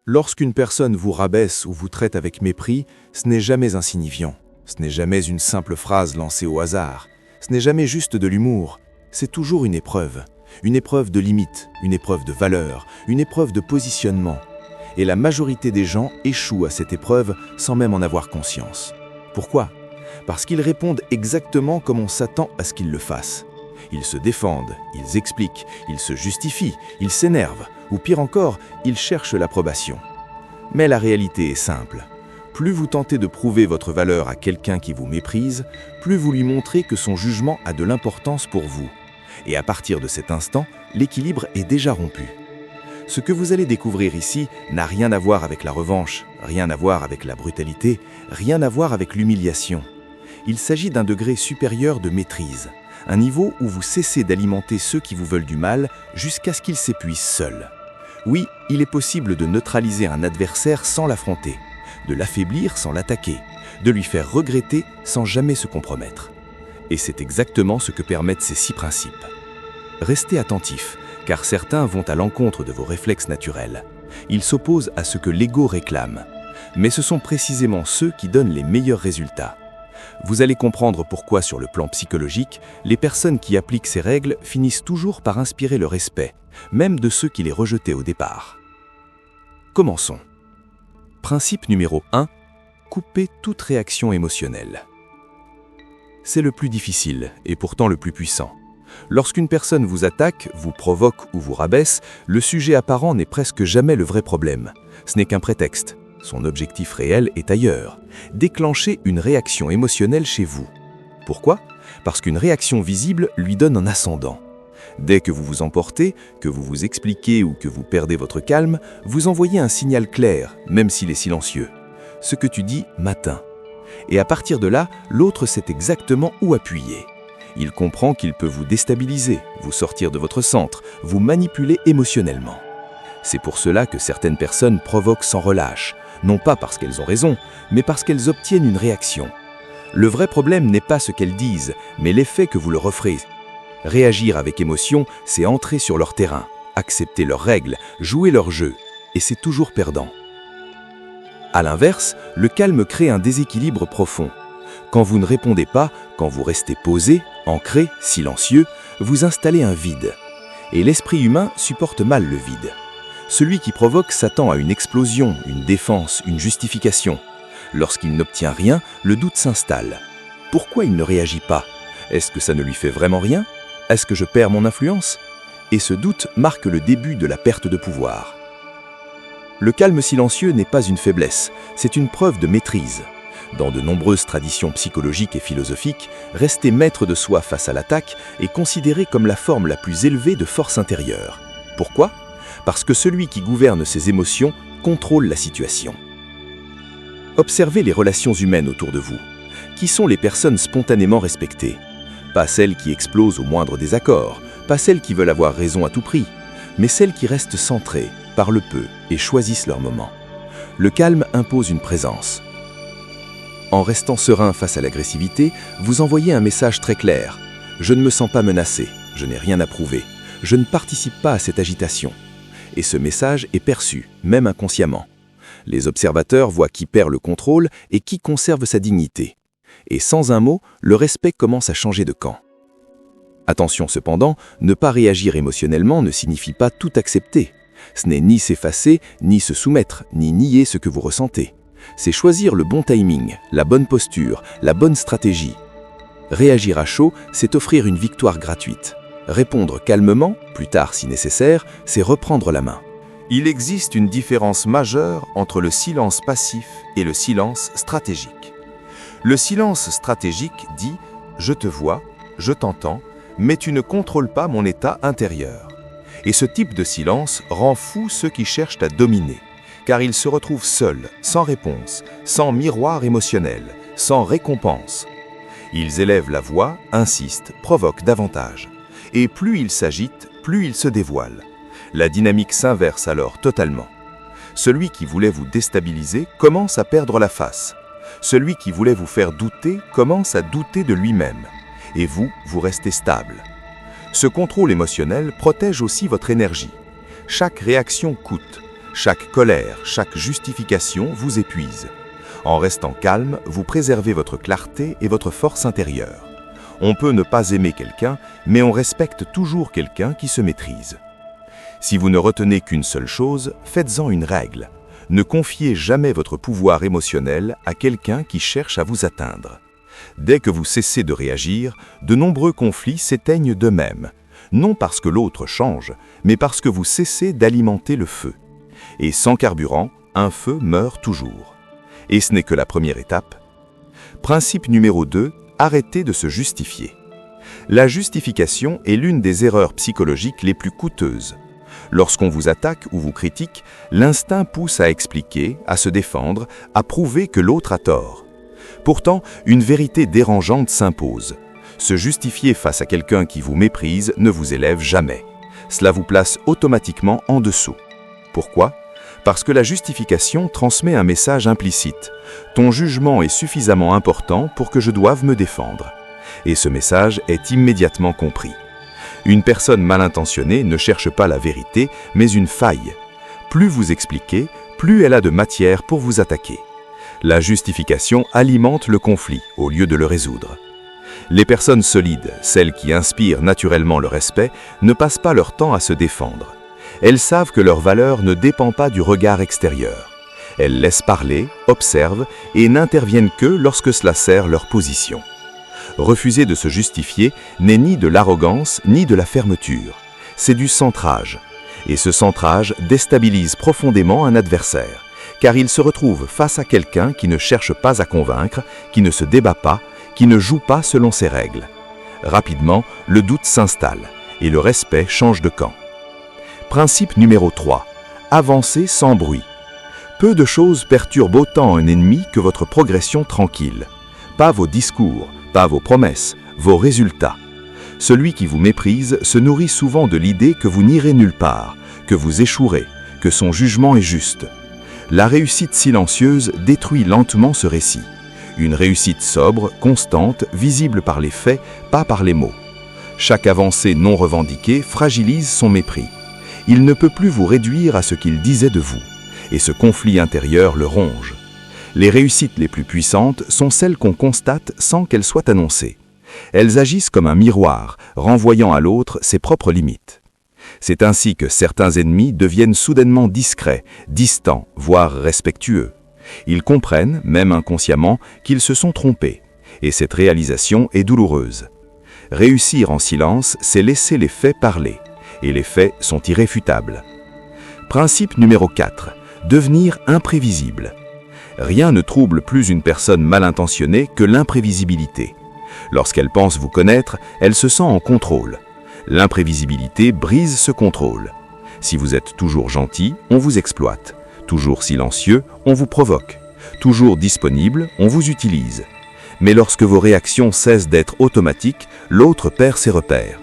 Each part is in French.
Lorsqu'une personne vous rabaisse ou vous traite avec mépris, ce n'est jamais insignifiant. Ce n'est jamais une simple phrase lancée au hasard. Ce n'est jamais juste de l'humour. C'est toujours une épreuve. Une épreuve de limite, une épreuve de valeur, une épreuve de positionnement. Et la majorité des gens échouent à cette épreuve sans même en avoir conscience. Pourquoi ? Parce qu'ils répondent exactement comme on s'attend à ce qu'ils le fassent. Ils se défendent, ils expliquent, ils se justifient, ils s'énervent, ou pire encore, ils cherchent l'approbation. Mais la réalité est simple. Plus vous tentez de prouver votre valeur à quelqu'un qui vous méprise, plus vous lui montrez que son jugement a de l'importance pour vous. Et à partir de cet instant, l'équilibre est déjà rompu. Ce que vous allez découvrir ici n'a rien à voir avec la revanche, rien à voir avec la brutalité, rien à voir avec l'humiliation. Il s'agit d'un degré supérieur de maîtrise, un niveau où vous cessez d'alimenter ceux qui vous veulent du mal jusqu'à ce qu'ils s'épuisent seuls. Oui, il est possible de neutraliser un adversaire sans l'affronter, de l'affaiblir sans l'attaquer, de lui faire regretter sans jamais se compromettre. Et c'est exactement ce que permettent ces 6 principes. Restez attentifs, car certains vont à l'encontre de vos réflexes naturels. Ils s'opposent à ce que l'ego réclame. Mais ce sont précisément ceux qui donnent les meilleurs résultats. Vous allez comprendre pourquoi, sur le plan psychologique, les personnes qui appliquent ces règles finissent toujours par inspirer le respect, même de ceux qui les rejetaient au départ. Commençons. Principe numéro 1. Coupez toute réaction émotionnelle. C'est le plus difficile et pourtant le plus puissant. Lorsqu'une personne vous attaque, vous provoque ou vous rabaisse, le sujet apparent n'est presque jamais le vrai problème. Ce n'est qu'un prétexte. Son objectif réel est ailleurs. Déclencher une réaction émotionnelle chez vous. Pourquoi ? Parce qu'une réaction visible lui donne un ascendant. Dès que vous vous emportez, que vous vous expliquez ou que vous perdez votre calme, vous envoyez un signal clair, même s'il est silencieux. Ce que tu dis m'atteint. Et à partir de là, l'autre sait exactement où appuyer. Il comprend qu'il peut vous déstabiliser, vous sortir de votre centre, vous manipuler émotionnellement. C'est pour cela que certaines personnes provoquent sans relâche, non pas parce qu'elles ont raison, mais parce qu'elles obtiennent une réaction. Le vrai problème n'est pas ce qu'elles disent, mais l'effet que vous leur offrez. Réagir avec émotion, c'est entrer sur leur terrain, accepter leurs règles, jouer leur jeu, et c'est toujours perdant. À l'inverse, le calme crée un déséquilibre profond. Quand vous ne répondez pas, quand vous restez posé, ancré, silencieux, vous installez un vide. Et l'esprit humain supporte mal le vide. Celui qui provoque s'attend à une explosion, une défense, une justification. Lorsqu'il n'obtient rien, le doute s'installe. Pourquoi il ne réagit pas ? Est-ce que ça ne lui fait vraiment rien ? Est-ce que je perds mon influence ? Et ce doute marque le début de la perte de pouvoir. Le calme silencieux n'est pas une faiblesse, c'est une preuve de maîtrise. Dans de nombreuses traditions psychologiques et philosophiques, rester maître de soi face à l'attaque est considéré comme la forme la plus élevée de force intérieure. Pourquoi ? Parce que celui qui gouverne ses émotions contrôle la situation. Observez les relations humaines autour de vous. Qui sont les personnes spontanément respectées ? Pas celles qui explosent au moindre désaccord, pas celles qui veulent avoir raison à tout prix, mais celles qui restent centrées, parlent peu et choisissent leur moment. Le calme impose une présence. En restant serein face à l'agressivité, vous envoyez un message très clair. Je ne me sens pas menacé, je n'ai rien à prouver, je ne participe pas à cette agitation. Et ce message est perçu, même inconsciemment. Les observateurs voient qui perd le contrôle et qui conserve sa dignité. Et sans un mot, le respect commence à changer de camp. Attention cependant, ne pas réagir émotionnellement ne signifie pas tout accepter. Ce n'est ni s'effacer, ni se soumettre, ni nier ce que vous ressentez. C'est choisir le bon timing, la bonne posture, la bonne stratégie. Réagir à chaud, c'est offrir une victoire gratuite. Répondre calmement, plus tard si nécessaire, c'est reprendre la main. Il existe une différence majeure entre le silence passif et le silence stratégique. Le silence stratégique dit « je te vois, je t'entends, mais tu ne contrôles pas mon état intérieur ». Et ce type de silence rend fou ceux qui cherchent à dominer, car ils se retrouvent seuls, sans réponse, sans miroir émotionnel, sans récompense. Ils élèvent la voix, insistent, provoquent davantage. Et plus ils s'agitent, plus ils se dévoilent. La dynamique s'inverse alors totalement. Celui qui voulait vous déstabiliser commence à perdre la face. Celui qui voulait vous faire douter commence à douter de lui-même. Et vous restez stable. Ce contrôle émotionnel protège aussi votre énergie. Chaque réaction coûte. Chaque colère, chaque justification vous épuise. En restant calme, vous préservez votre clarté et votre force intérieure. On peut ne pas aimer quelqu'un, mais on respecte toujours quelqu'un qui se maîtrise. Si vous ne retenez qu'une seule chose, faites-en une règle. Ne confiez jamais votre pouvoir émotionnel à quelqu'un qui cherche à vous atteindre. Dès que vous cessez de réagir, de nombreux conflits s'éteignent d'eux-mêmes. Non parce que l'autre change, mais parce que vous cessez d'alimenter le feu. Et sans carburant, un feu meurt toujours. Et ce n'est que la première étape. Principe numéro 2, arrêtez de se justifier. La justification est l'une des erreurs psychologiques les plus coûteuses. Lorsqu'on vous attaque ou vous critique, l'instinct pousse à expliquer, à se défendre, à prouver que l'autre a tort. Pourtant, une vérité dérangeante s'impose. Se justifier face à quelqu'un qui vous méprise ne vous élève jamais. Cela vous place automatiquement en dessous. Pourquoi ? Parce que la justification transmet un message implicite. Ton jugement est suffisamment important pour que je doive me défendre. Et ce message est immédiatement compris. Une personne mal intentionnée ne cherche pas la vérité, mais une faille. Plus vous expliquez, plus elle a de matière pour vous attaquer. La justification alimente le conflit au lieu de le résoudre. Les personnes solides, celles qui inspirent naturellement le respect, ne passent pas leur temps à se défendre. Elles savent que leur valeur ne dépend pas du regard extérieur. Elles laissent parler, observent et n'interviennent que lorsque cela sert leur position. Refuser de se justifier n'est ni de l'arrogance ni de la fermeture. C'est du centrage. Et ce centrage déstabilise profondément un adversaire, car il se retrouve face à quelqu'un qui ne cherche pas à convaincre, qui ne se débat pas, qui ne joue pas selon ses règles. Rapidement, le doute s'installe et le respect change de camp. Principe numéro 3. Avancez sans bruit. Peu de choses perturbent autant un ennemi que votre progression tranquille. Pas vos discours, pas vos promesses, vos résultats. Celui qui vous méprise se nourrit souvent de l'idée que vous n'irez nulle part, que vous échouerez, que son jugement est juste. La réussite silencieuse détruit lentement ce récit. Une réussite sobre, constante, visible par les faits, pas par les mots. Chaque avancée non revendiquée fragilise son mépris. Il ne peut plus vous réduire à ce qu'il disait de vous, et ce conflit intérieur le ronge. Les réussites les plus puissantes sont celles qu'on constate sans qu'elles soient annoncées. Elles agissent comme un miroir, renvoyant à l'autre ses propres limites. C'est ainsi que certains ennemis deviennent soudainement discrets, distants, voire respectueux. Ils comprennent, même inconsciemment, qu'ils se sont trompés, et cette réalisation est douloureuse. Réussir en silence, c'est laisser les faits parler, et les faits sont irréfutables. Principe numéro 4. Devenir imprévisible. Rien ne trouble plus une personne mal intentionnée que l'imprévisibilité. Lorsqu'elle pense vous connaître, elle se sent en contrôle. L'imprévisibilité brise ce contrôle. Si vous êtes toujours gentil, on vous exploite. Toujours silencieux, on vous provoque. Toujours disponible, on vous utilise. Mais lorsque vos réactions cessent d'être automatiques, l'autre perd ses repères.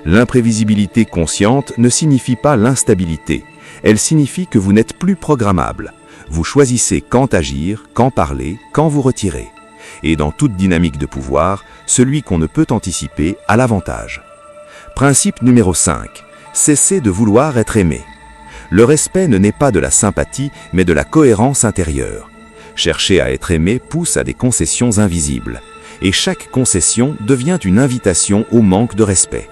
L'imprévisibilité consciente ne signifie pas l'instabilité. Elle signifie que vous n'êtes plus programmable. Vous choisissez quand agir, quand parler, quand vous retirer. Et dans toute dynamique de pouvoir, celui qu'on ne peut anticiper a l'avantage. Principe numéro 5. Cessez de vouloir être aimé. Le respect ne naît pas de la sympathie, mais de la cohérence intérieure. Chercher à être aimé pousse à des concessions invisibles. Et chaque concession devient une invitation au manque de respect.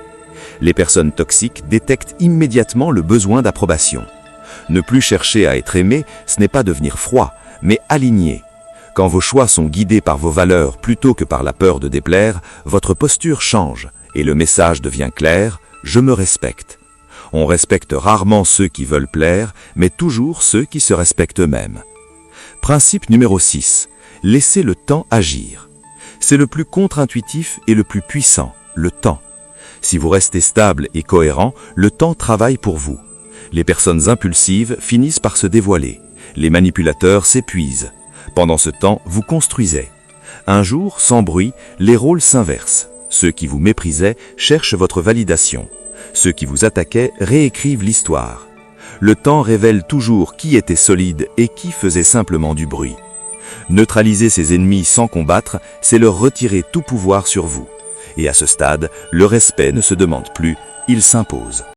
Les personnes toxiques détectent immédiatement le besoin d'approbation. Ne plus chercher à être aimé, ce n'est pas devenir froid, mais aligné. Quand vos choix sont guidés par vos valeurs plutôt que par la peur de déplaire, votre posture change et le message devient clair, je me respecte. On respecte rarement ceux qui veulent plaire, mais toujours ceux qui se respectent eux-mêmes. Principe numéro 6. Laissez le temps agir. C'est le plus contre-intuitif et le plus puissant, le temps. Si vous restez stable et cohérent, le temps travaille pour vous. Les personnes impulsives finissent par se dévoiler. Les manipulateurs s'épuisent. Pendant ce temps, vous construisez. Un jour, sans bruit, les rôles s'inversent. Ceux qui vous méprisaient cherchent votre validation. Ceux qui vous attaquaient réécrivent l'histoire. Le temps révèle toujours qui était solide et qui faisait simplement du bruit. Neutraliser ses ennemis sans combattre, c'est leur retirer tout pouvoir sur vous. Et à ce stade, le respect ne se demande plus, il s'impose.